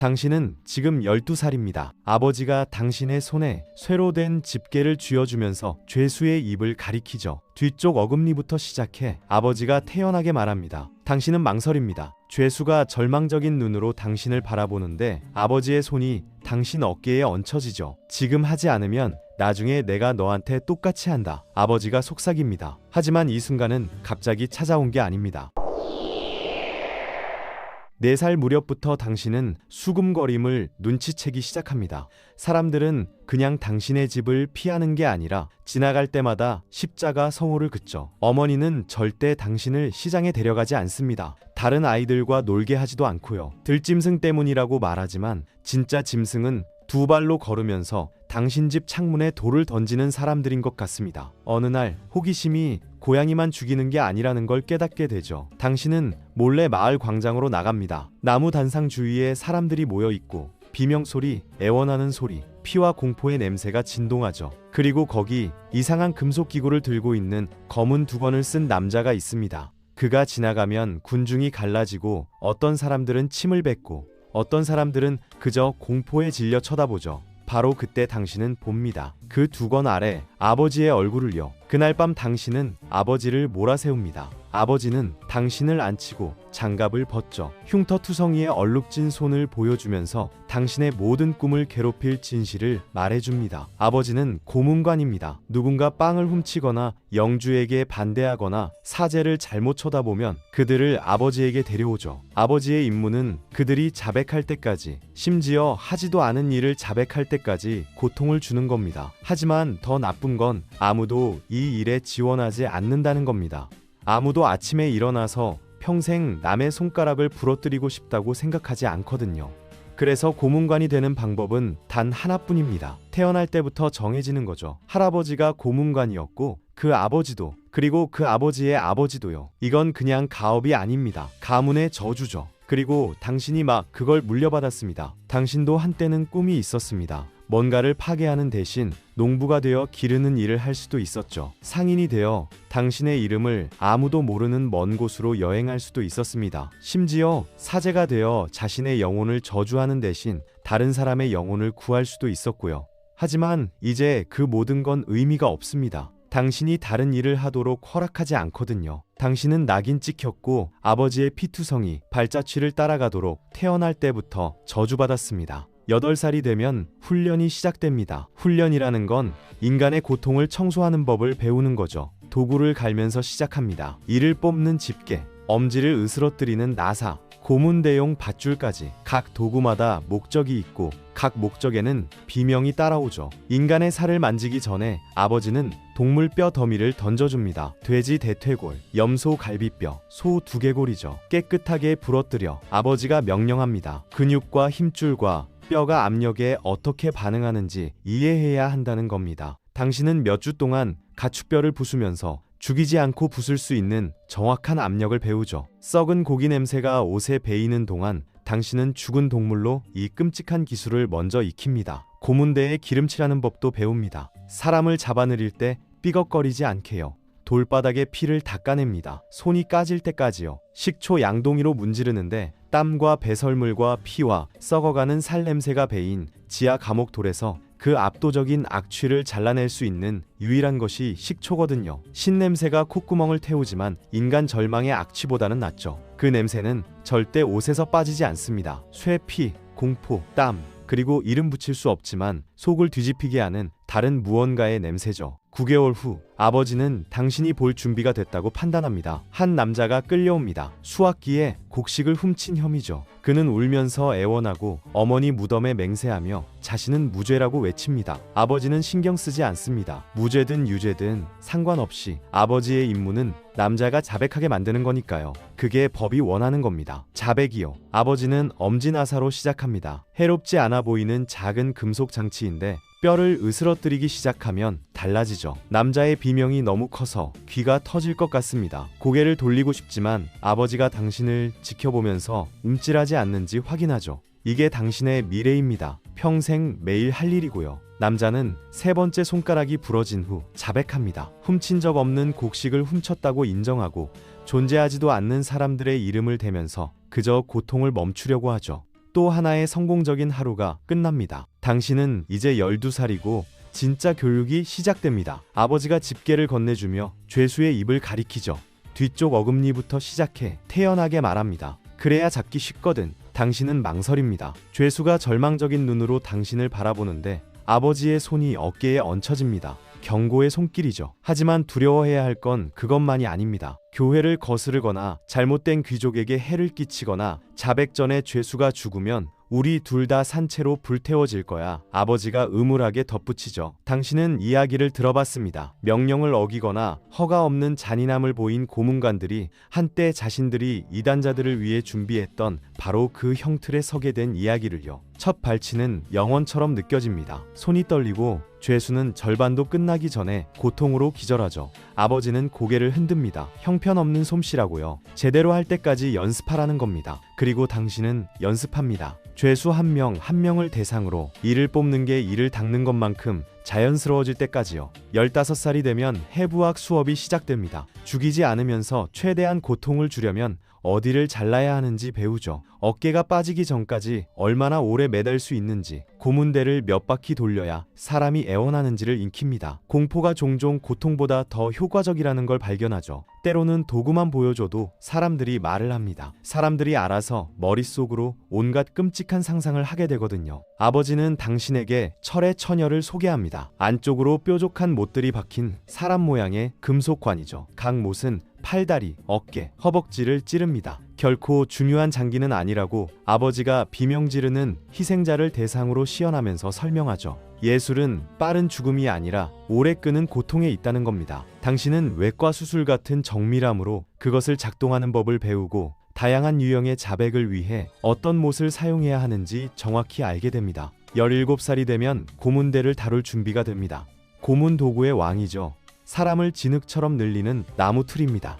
당신은 지금 12살입니다. 아버지가 당신의 손에 쇠로 된 집게를 쥐어주면서 죄수의 입을 가리키죠. 뒤쪽 어금니부터 시작해 아버지가 태연하게 말합니다. 당신은 망설입니다. 죄수가 절망적인 눈으로 당신을 바라보는데 아버지의 손이 당신 어깨에 얹혀지죠. 지금 하지 않으면 나중에 내가 너한테 똑같이 한다. 아버지가 속삭입니다. 하지만 이 순간은 갑자기 찾아온 게 아닙니다. 4살 무렵부터 당신은 수금거림을 눈치채기 시작합니다. 사람들은 그냥 당신의 집을 피하는 게 아니라 지나갈 때마다 십자가 성호를 긋죠. 어머니는 절대 당신을 시장에 데려가지 않습니다. 다른 아이들과 놀게 하지도 않고요. 들짐승 때문이라고 말하지만 진짜 짐승은 2발로 걸으면서 당신 집 창문에 돌을 던지는 사람들인 것 같습니다. 어느 날 호기심이 고양이만 죽이는 게 아니라는 걸 깨닫게 되죠. 당신은 몰래 마을 광장으로 나갑니다. 나무 단상 주위에 사람들이 모여 있고 비명소리, 애원하는 소리, 피와 공포의 냄새가 진동하죠. 그리고 거기 이상한 금속 기구를 들고 있는 검은 두건을 쓴 남자가 있습니다. 그가 지나가면 군중이 갈라지고 어떤 사람들은 침을 뱉고 어떤 사람들은 그저 공포에 질려 쳐다보죠. 바로 그때 당신은 봅니다. 그 두건 아래 아버지의 얼굴을요. 그날 밤 당신은 아버지를 몰아세웁니다. 아버지는 당신을 안치고 장갑을 벗죠. 흉터투성이의 얼룩진 손을 보여주면서 당신의 모든 꿈을 괴롭힐 진실을 말해줍니다. 아버지는 고문관입니다. 누군가 빵을 훔치거나 영주에게 반대하거나 사제를 잘못 쳐다보면 그들을 아버지에게 데려오죠. 아버지의 임무는 그들이 자백할 때까지, 심지어 하지도 않은 일을 자백할 때까지 고통을 주는 겁니다. 하지만 더 나쁜 건 아무도 이 일에 지원하지 않는다는 겁니다. 아무도 아침에 일어나서 평생 남의 손가락을 부러뜨리고 싶다고 생각하지 않거든요. 그래서 고문관이 되는 방법은 단 하나뿐입니다. 태어날 때부터 정해지는 거죠. 할아버지가 고문관이었고 그 아버지도, 그리고 그 아버지의 아버지도요. 이건 그냥 가업이 아닙니다. 가문의 저주죠. 그리고 당신이 막 그걸 물려받았습니다. 당신도 한때는 꿈이 있었습니다. 뭔가를 파괴하는 대신 농부가 되어 기르는 일을 할 수도 있었죠. 상인이 되어 당신의 이름을 아무도 모르는 먼 곳으로 여행할 수도 있었습니다. 심지어 사제가 되어 자신의 영혼을 저주하는 대신 다른 사람의 영혼을 구할 수도 있었고요. 하지만 이제 그 모든 건 의미가 없습니다. 당신이 다른 일을 하도록 허락하지 않거든요. 당신은 낙인 찍혔고 아버지의 피투성이 발자취를 따라가도록 태어날 때부터 저주받았습니다. 8살이 되면 훈련이 시작됩니다. 훈련이라는 건 인간의 고통을 청소하는 법을 배우는 거죠. 도구를 갈면서 시작합니다. 이를 뽑는 집게, 엄지를 으스러뜨리는 나사, 고문대용 밧줄까지 각 도구마다 목적이 있고 각 목적에는 비명이 따라오죠. 인간의 살을 만지기 전에 아버지는 동물 뼈 더미를 던져줍니다. 돼지 대퇴골, 염소 갈비뼈, 소 두개골이죠. 깨끗하게 부러뜨려 아버지가 명령합니다. 근육과 힘줄과 뼈가 압력에 어떻게 반응하는지 이해해야 한다는 겁니다. 당신은 몇 주 동안 가축뼈를 부수면서 죽이지 않고 부술 수 있는 정확한 압력을 배우죠. 썩은 고기 냄새가 옷에 배이는 동안 당신은 죽은 동물로 이 끔찍한 기술을 먼저 익힙니다. 고문대에 기름칠하는 법도 배웁니다. 사람을 잡아내릴 때 삐걱거리지 않게요. 돌바닥에 피를 닦아냅니다. 손이 까질 때까지요. 식초 양동이로 문지르는데 땀과 배설물과 피와 썩어가는 살 냄새가 배인 지하 감옥돌에서 그 압도적인 악취를 잘라낼 수 있는 유일한 것이 식초거든요. 신냄새가 콧구멍을 태우지만 인간 절망의 악취보다는 낫죠. 그 냄새는 절대 옷에서 빠지지 않습니다. 쇠피, 공포, 땀, 그리고 이름 붙일 수 없지만 속을 뒤집히게 하는 다른 무언가의 냄새죠. 9개월 후 아버지는 당신이 볼 준비가 됐다고 판단합니다. 한 남자가 끌려옵니다. 수학기에 곡식을 훔친 혐의죠. 그는 울면서 애원하고 어머니 무덤에 맹세하며 자신은 무죄라고 외칩니다. 아버지는 신경 쓰지 않습니다. 무죄든 유죄든 상관없이 아버지의 임무는 남자가 자백하게 만드는 거니까요. 그게 법이 원하는 겁니다. 자백이요. 아버지는 엄지나사로 시작합니다. 해롭지 않아 보이는 작은 금속 장치인데 뼈를 으스러뜨리기 시작하면 달라지죠. 남자의 비명이 너무 커서 귀가 터질 것 같습니다. 고개를 돌리고 싶지만 아버지가 당신을 지켜보면서 움찔하지 않는지 확인하죠. 이게 당신의 미래입니다. 평생 매일 할 일이고요. 남자는 3번째 손가락이 부러진 후 자백합니다. 훔친 적 없는 곡식을 훔쳤다고 인정하고 존재하지도 않는 사람들의 이름을 대면서 그저 고통을 멈추려고 하죠. 또 하나의 성공적인 하루가 끝납니다. 당신은 이제 12살이고 진짜 교육이 시작됩니다. 아버지가 집게를 건네주며 죄수의 입을 가리키죠. 뒤쪽 어금니부터 시작해 태연하게 말합니다. 그래야 잡기 쉽거든. 당신은 망설입니다. 죄수가 절망적인 눈으로 당신을 바라보는데 아버지의 손이 어깨에 얹혀집니다. 경고의 손길이죠. 하지만 두려워해야 할 건 그것만이 아닙니다. 교회를 거스르거나 잘못된 귀족에게 해를 끼치거나 자백 전에 죄수가 죽으면 우리 둘 다 산채로 불태워질 거야. 아버지가 음울하게 덧붙이죠. 당신은 이야기를 들어봤습니다. 명령을 어기거나 허가 없는 잔인함을 보인 고문관들이 한때 자신들이 이단자들을 위해 준비했던 바로 그 형틀에 서게 된 이야기를요. 첫 발치는 영원처럼 느껴집니다. 손이 떨리고 죄수는 절반도 끝나기 전에 고통으로 기절하죠. 아버지는 고개를 흔듭니다. 형편없는 솜씨라고요. 제대로 할 때까지 연습하라는 겁니다. 그리고 당신은 연습합니다. 죄수 한 명 한 명을 대상으로 이를 뽑는 게 이를 닦는 것만큼 자연스러워질 때까지요. 15살이 되면 해부학 수업이 시작됩니다. 죽이지 않으면서 최대한 고통을 주려면 어디를 잘라야 하는지 배우죠. 어깨가 빠지기 전까지 얼마나 오래 매달 수 있는지, 고문대를 몇 바퀴 돌려야 사람이 애원하는지를 익힙니다. 공포가 종종 고통보다 더 효과적이라는 걸 발견하죠. 때로는 도구만 보여줘도 사람들이 말을 합니다. 사람들이 알아서 머릿속으로 온갖 끔찍한 상상을 하게 되거든요. 아버지는 당신에게 철의 처녀를 소개합니다. 안쪽으로 뾰족한 못들이 박힌 사람 모양의 금속관이죠. 각 못은 팔다리, 어깨, 허벅지를 찌릅니다. 결코 중요한 장기는 아니라고 아버지가 비명 지르는 희생자를 대상으로 시연하면서 설명하죠. 예술은 빠른 죽음이 아니라 오래 끄는 고통에 있다는 겁니다. 당신은 외과 수술 같은 정밀함으로 그것을 작동하는 법을 배우고 다양한 유형의 자백을 위해 어떤 못을 사용해야 하는지 정확히 알게 됩니다. 17살이 되면 고문대를 다룰 준비가 됩니다. 고문 도구의 왕이죠. 사람을 진흙처럼 늘리는 나무 틀입니다.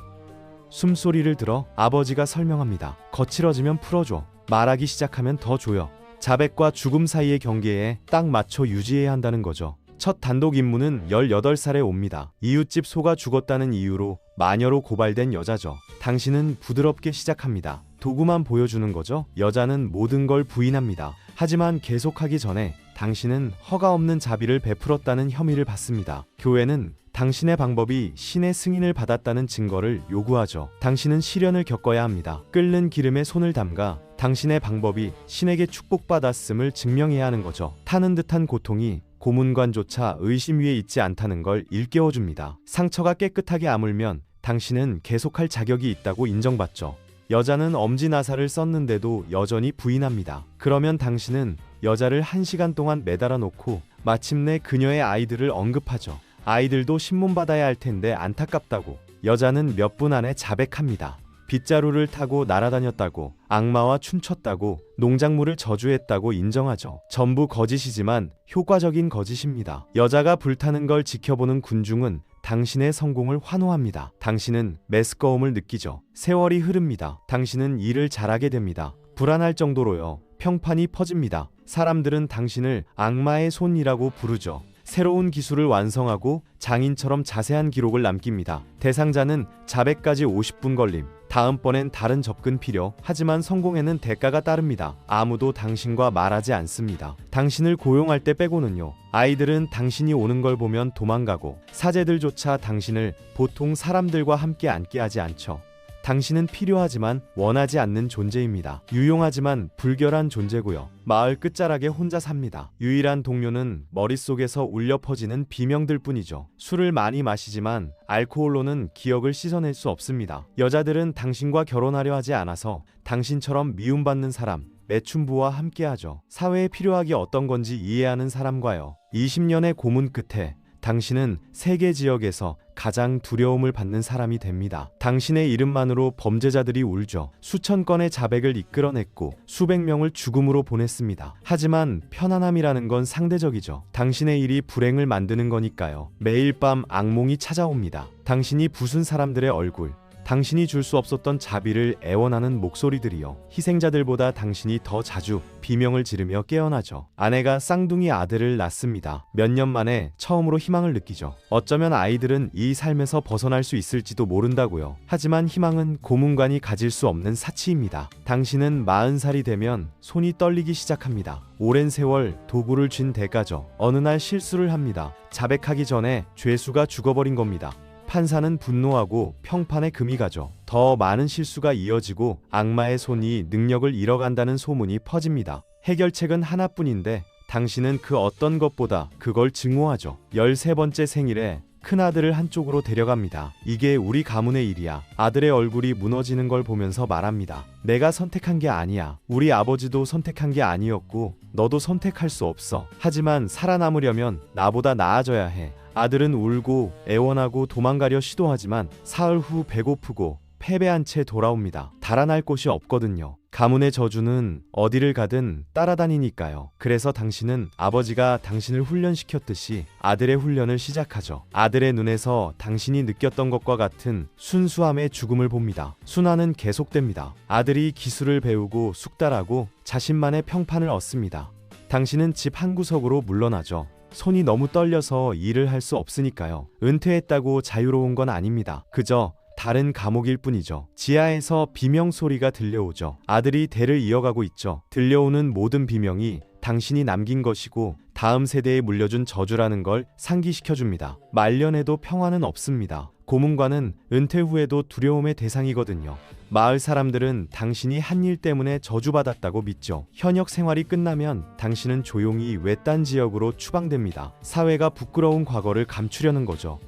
숨소리를 들어 아버지가 설명합니다. 거칠어지면 풀어줘. 말하기 시작하면 더 줘요. 자백과 죽음 사이의 경계에 딱 맞춰 유지해야 한다는 거죠. 첫 단독 임무는 18살에 옵니다. 이웃집 소가 죽었다는 이유로 마녀로 고발된 여자죠. 당신은 부드럽게 시작합니다. 도구만 보여주는 거죠. 여자는 모든 걸 부인합니다. 하지만 계속하기 전에 당신은 허가 없는 자비를 베풀었다는 혐의를 받습니다. 교회는 당신의 방법이 신의 승인을 받았다는 증거를 요구하죠. 당신은 시련을 겪어야 합니다. 끓는 기름에 손을 담가 당신의 방법이 신에게 축복받았음을 증명해야 하는 거죠. 타는 듯한 고통이 고문관조차 의심 위에 있지 않다는 걸 일깨워줍니다. 상처가 깨끗하게 아물면 당신은 계속할 자격이 있다고 인정받죠. 여자는 엄지나사를 썼는데도 여전히 부인합니다. 그러면 당신은 여자를 1시간 동안 매달아 놓고 마침내 그녀의 아이들을 언급하죠. 아이들도 신문받아야 할 텐데 안타깝다고. 여자는 몇 분 안에 자백합니다. 빗자루를 타고 날아다녔다고, 악마와 춤췄다고, 농작물을 저주했다고 인정하죠. 전부 거짓이지만 효과적인 거짓입니다. 여자가 불타는 걸 지켜보는 군중은 당신의 성공을 환호합니다. 당신은 메스꺼움을 느끼죠. 세월이 흐릅니다. 당신은 일을 잘하게 됩니다. 불안할 정도로요. 평판이 퍼집니다. 사람들은 당신을 악마의 손이라고 부르죠. 새로운 기술을 완성하고 장인처럼 자세한 기록을 남깁니다. 대상자는 자백까지 50분 걸림. 다음번엔 다른 접근 필요. 하지만 성공에는 대가가 따릅니다. 아무도 당신과 말하지 않습니다. 당신을 고용할 때 빼고는요. 아이들은 당신이 오는 걸 보면 도망가고 사제들조차 당신을 보통 사람들과 함께 앉게 하지 않죠. 당신은 필요하지만 원하지 않는 존재입니다. 유용하지만 불결한 존재고요. 마을 끝자락에 혼자 삽니다. 유일한 동료는 머릿속에서 울려 퍼지는 비명들 뿐이죠. 술을 많이 마시지만 알코올로는 기억을 씻어낼 수 없습니다. 여자들은 당신과 결혼하려 하지 않아서 당신처럼 미움받는 사람, 매춘부와 함께하죠. 사회에 필요하기 어떤 건지 이해하는 사람과요. 20년의 고문 끝에 당신은 세계 지역에서 가장 두려움을 받는 사람이 됩니다. 당신의 이름만으로 범죄자들이 울죠. 수천 건의 자백을 이끌어냈고 수백 명을 죽음으로 보냈습니다. 하지만 편안함이라는 건 상대적이죠. 당신의 일이 불행을 만드는 거니까요. 매일 밤 악몽이 찾아옵니다. 당신이 부순 사람들의 얼굴, 당신이 줄 수 없었던 자비를 애원하는 목소리들이요. 희생자들보다 당신이 더 자주 비명을 지르며 깨어나죠. 아내가 쌍둥이 아들을 낳습니다. 몇 년 만에 처음으로 희망을 느끼죠. 어쩌면 아이들은 이 삶에서 벗어날 수 있을지도 모른다고요. 하지만 희망은 고문관이 가질 수 없는 사치입니다. 당신은 40살이 되면 손이 떨리기 시작합니다. 오랜 세월 도구를 쥔 대가죠. 어느 날 실수를 합니다. 자백하기 전에 죄수가 죽어버린 겁니다. 판사는 분노하고 평판에 금이 가죠. 더 많은 실수가 이어지고 악마의 손이 능력을 잃어간다는 소문이 퍼집니다. 해결책은 하나뿐인데 당신은 그 어떤 것보다 그걸 증오하죠. 13번째 생일에 큰아들을 한쪽으로 데려갑니다. 이게 우리 가문의 일이야. 아들의 얼굴이 무너지는 걸 보면서 말합니다. 내가 선택한 게 아니야. 우리 아버지도 선택한 게 아니었고 너도 선택할 수 없어. 하지만 살아남으려면 나보다 나아져야 해. 아들은 울고 애원하고 도망가려 시도하지만 사흘 후 배고프고 패배한 채 돌아옵니다. 달아날 곳이 없거든요. 가문의 저주는 어디를 가든 따라다니니까요. 그래서 당신은 아버지가 당신을 훈련시켰듯이 아들의 훈련을 시작하죠. 아들의 눈에서 당신이 느꼈던 것과 같은 순수함의 죽음을 봅니다. 순환은 계속됩니다. 아들이 기술을 배우고 숙달하고 자신만의 평판을 얻습니다. 당신은 집 한구석으로 물러나죠. 손이 너무 떨려서 일을 할 수 없으니까요. 은퇴했다고 자유로운 건 아닙니다. 그저 다른 감옥일 뿐이죠. 지하에서 비명 소리가 들려오죠. 아들이 대를 이어가고 있죠. 들려오는 모든 비명이 당신이 남긴 것이고 다음 세대에 물려준 저주라는 걸 상기시켜줍니다. 말년에도 평화는 없습니다. 고문관은 은퇴 후에도 두려움의 대상이거든요. 마을 사람들은 당신이 한 일 때문에 저주받았다고 믿죠. 현역 생활이 끝나면 당신은 조용히 외딴 지역으로 추방됩니다. 사회가 부끄러운 과거를 감추려는 거죠.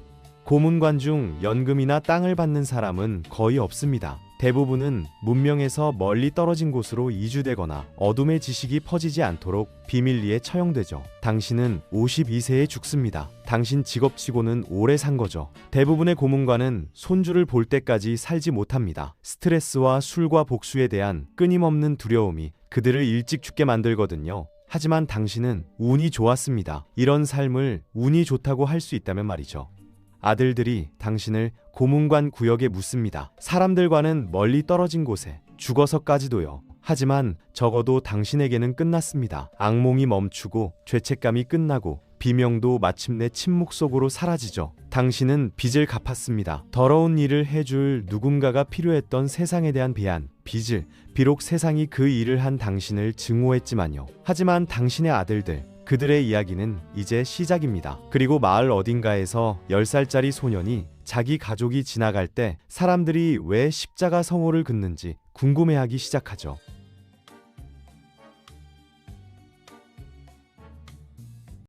고문관 중 연금이나 땅을 받는 사람은 거의 없습니다. 대부분은 문명에서 멀리 떨어진 곳으로 이주되거나 어둠의 지식이 퍼지지 않도록 비밀리에 처형되죠. 당신은 52세에 죽습니다. 당신 직업치고는 오래 산 거죠. 대부분의 고문관은 손주를 볼 때까지 살지 못합니다. 스트레스와 술과 복수에 대한 끊임없는 두려움이 그들을 일찍 죽게 만들거든요. 하지만 당신은 운이 좋았습니다. 이런 삶을 운이 좋다고 할 수 있다면 말이죠. 아들들이 당신을 고문관 구역에 묻습니다. 사람들과는 멀리 떨어진 곳에 죽어서까지도요. 하지만 적어도 당신에게는 끝났습니다. 악몽이 멈추고 죄책감이 끝나고 비명도 마침내 침묵 속으로 사라지죠. 당신은 빚을 갚았습니다. 더러운 일을 해줄 누군가가 필요했던 세상에 대한 배안, 빚을. 비록 세상이 그 일을 한 당신을 증오했지만요. 하지만 당신의 아들들, 그들의 이야기는 이제 시작입니다. 그리고 마을 어딘가에서 10살짜리 소년이 자기 가족이 지나갈 때 사람들이 왜 십자가 성호를 긋는지 궁금해하기 시작하죠.